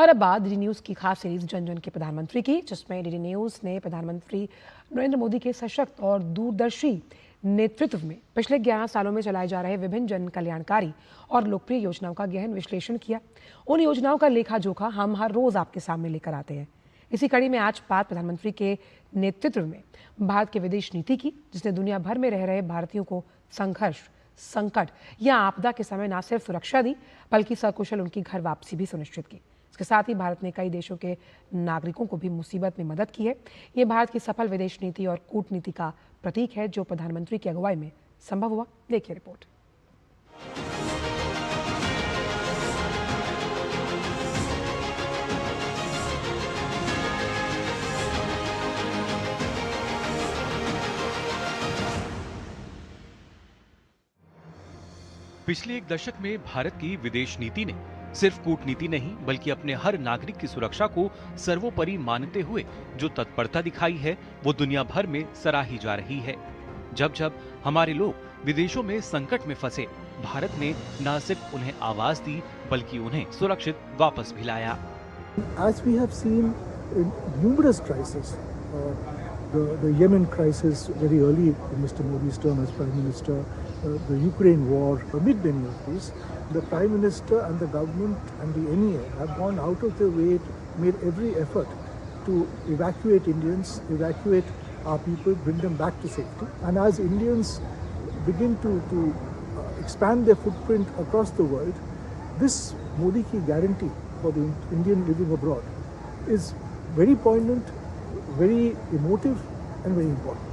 और अब बात डीडी न्यूज़ की खास सीरीज जन जन के प्रधानमंत्री की, जिसमें डीडी न्यूज़ ने प्रधानमंत्री नरेंद्र मोदी के सशक्त और दूरदर्शी नेतृत्व में पिछले 11 सालों में चलाए जा रहे विभिन्न जन कल्याणकारी और लोकप्रिय योजनाओं का गहन विश्लेषण किया। उन योजनाओं का लेखा जोखा हम हर रोज आपके सामने लेकर आते हैं। इसी कड़ी में आज बात प्रधानमंत्री के नेतृत्व में भारत की विदेश नीति की, जिसने दुनिया भर में रह रहे भारतीयों को संघर्ष, संकट या आपदा के समय न सिर्फ सुरक्षा दी, बल्कि सकुशल उनकी घर वापसी भी सुनिश्चित की। इसके साथ ही भारत ने कई देशों के नागरिकों को भी मुसीबत में मदद की है। ये भारत की सफल विदेश नीति और कूटनीति का प्रतीक है, जो प्रधानमंत्री की अगुवाई में संभव हुआ। देखिए रिपोर्ट। पिछले एक दशक में भारत की विदेश नीति ने सिर्फ कूटनीति नहीं बल्कि अपने हर नागरिक की सुरक्षा को सर्वोपरि मानते हुए जो तत्परता दिखाई है, वो दुनिया भर में सराही जा रही है। जब जब हमारे लोग विदेशों में संकट में फंसे, भारत ने न सिर्फ उन्हें आवाज दी बल्कि उन्हें सुरक्षित वापस भी लाया। As we have seen in numerous crises, the Yemen crisis very early in Mr. Modi's term as Prime Minister, the Ukraine war, amid many of these, the Prime Minister and the government and the NEA have gone out of their way, made every effort to evacuate Indians, evacuate our people, bring them back to safety. And as Indians begin to expand their footprint across the world, this Modi ki guarantee for the Indian living abroad is very poignant, very emotive and very important.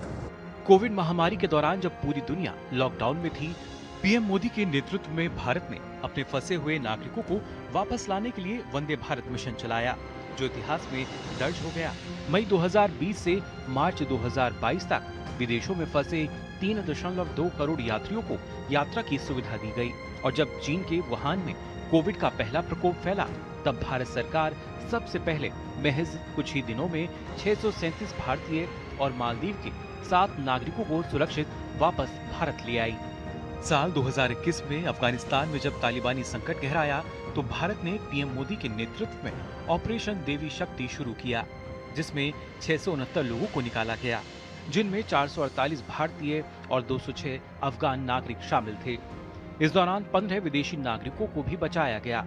Covid महामारी के दौरान जब पूरी दुनिया lockdown में थी, PM Modi के नेतृत्व में भारत ने अपने फंसे हुए नागरिकों को वापस लाने के लिए वंदे भारत मिशन चलाया, जो इतिहास में दर्ज हो गया। मई 2020 से मार्च 2022 तक विदेशों में फंसे 3.2 करोड़ यात्रियों को यात्रा की सुविधा दी गई। और जब चीन के वुहान में कोविड का पहला प्रकोप फैला, तब भारत सरकार सबसे पहले महज कुछ ही दिनों में 637 भारतीय और मालदीव के 7 नागरिकों को सुरक्षित वापस भारत ले आई। साल 2021 में अफगानिस्तान में जब तालिबानी संकट गहराया, तो भारत ने पीएम मोदी के नेतृत्व में ऑपरेशन देवी शक्ति शुरू किया, जिसमें 669 लोगों को निकाला गया, जिनमें 448 भारतीय और 206 अफगान नागरिक शामिल थे। इस दौरान 15 विदेशी नागरिकों को भी बचाया गया।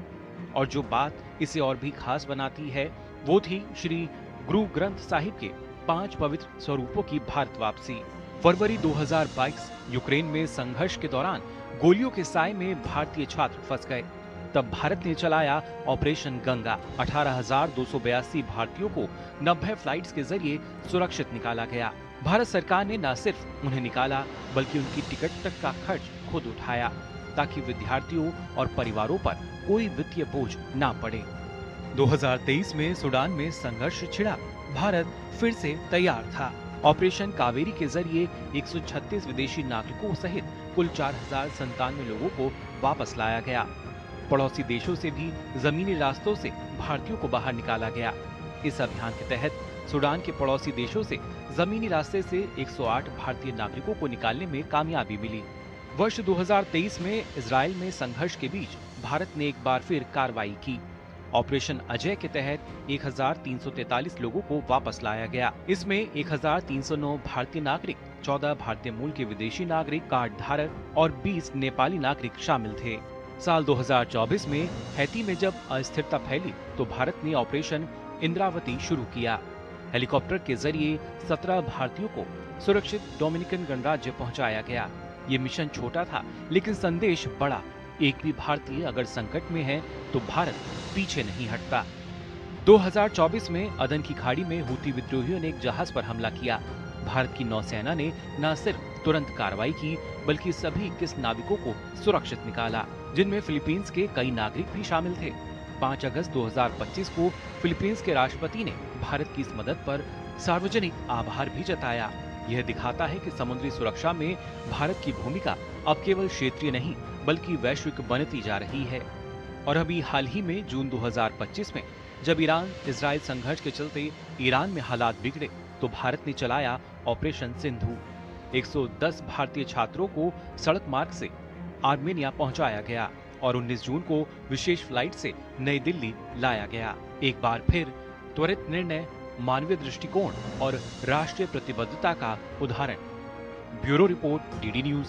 और जो बात इसे और भी खास बनाती है, वो थी श्री गुरु ग्रंथ साहिब के 5 पवित्र स्वरूपों की भारत वापसी। फरवरी 2022 यूक्रेन में संघर्ष के दौरान गोलियों के साए में भारतीय छात्र फंस गए। तब भारत ने चलाया ऑपरेशन गंगा। 18,282 भारतीयों को 90 फ्लाइट्स के जरिए सुरक्षित निकाला गया। भारत सरकार ने न सिर्फ उन्हें निकाला बल्कि उनकी टिकट तक का खर्च खुद उठाया, ताकि विद्यार्थियों और परिवारों पर कोई वित्तीय बोझ ना पड़े। 2023 में सूडान में संघर्ष छिड़ा, भारत फिर से तैयार था। ऑपरेशन कावेरी के जरिए 136 विदेशी नागरिकों सहित कुल 4,097 लोगों को वापस लाया गया। पड़ोसी देशों से भी जमीनी रास्तों से भारतीयों को बाहर निकाला गया। इस अभियान के तहत सूडान के पड़ोसी देशों से जमीनी रास्ते से 108 भारतीय नागरिकों को निकालने में कामयाबी मिली। वर्ष 2023 में इजराइल में संघर्ष के बीच भारत ने एक बार फिर कार्रवाई की। ऑपरेशन अजय के तहत 1,343 लोगों को वापस लाया गया। इसमें 1,309 भारतीय नागरिक, 14 भारतीय मूल के विदेशी नागरिक, कार्ड धारक और 20 नेपाली नागरिक शामिल थे। साल 2024 में हैती में जब अस्थिरता फैली, तो भारत ने ऑपरेशन इंद्रावती शुरू किया। हेलीकॉप्टर के जरिए 17 भारतीयों को सुरक्षित डोमिनिकन गणराज्य पहुंचाया गया। ये मिशन छोटा था, लेकिन संदेश बड़ा। एक भी भारतीय अगर संकट में है, तो भारत पीछे नहीं हटता। 2024 में अदन की खाड़ी में हूती विद्रोहियों ने एक जहाज पर हमला किया। भारत की नौसेना ने न सिर्फ तुरंत कार्रवाई की, बल्कि सभी 21 नाविकों को सुरक्षित निकाला, जिनमें फिलीपींस के कई नागरिक भी शामिल थे। 5 अगस्त 2025 को फिलीपींस के राष्ट्रपति ने भारत की इस मदद पर सार्वजनिक आभार भी जताया। यह दिखाता है कि समुद्री सुरक्षा में भारत की भूमिका अब केवल क्षेत्रीय नहीं बल्कि वैश्विक बनती जा रही है। और अभी हाल ही में जून 2025 में जब ईरान इजराइल संघर्ष के चलते ईरान में हालात बिगड़े, तो भारत ने चलाया ऑपरेशन सिंधु। 110 भारतीय छात्रों को सड़क मार्ग से आर्मेनिया पहुंचाया गया और 19 जून को विशेष फ्लाइट से नई दिल्ली लाया गया। एक बार फिर त्वरित निर्णय, मानवीय दृष्टिकोण और राष्ट्रीय प्रतिबद्धता का उदाहरण। Bureau report, DD news.